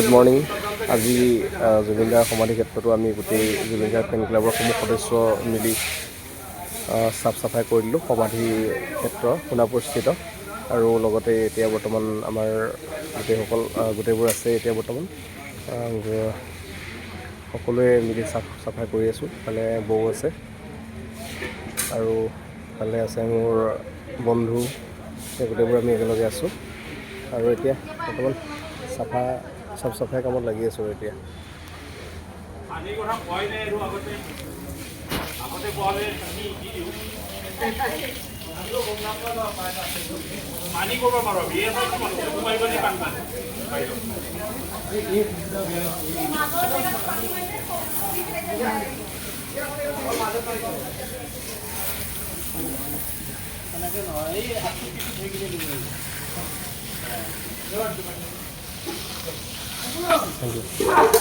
Good morning. আজি জুবিন দাৰ সমাধি ক্ষেত্ৰতো আমি গোটেই জুবিন দাৰ ফেন ক্লাবৰ সমূহ সদস্য মিলি চাফ চাফাই কৰি দিলোঁ সমাধি ক্ষেত্ৰ সোণাপুৰস্থিত। আৰু লগতে এতিয়া বৰ্তমান আমাৰ গোটেইবোৰ আছে এতিয়া বৰ্তমান সকলোৱে মিলি চাফ চাফাই কৰি আছোঁ। ইফালে বৌ আছে আৰু ইফালে আছে মোৰ বন্ধু, গোটেইবোৰ আমি একেলগে আছোঁ আৰু এতিয়া বৰ্তমান চাফ চাফাই কামত লাগি আছোঁ এতিয়া। Thank you.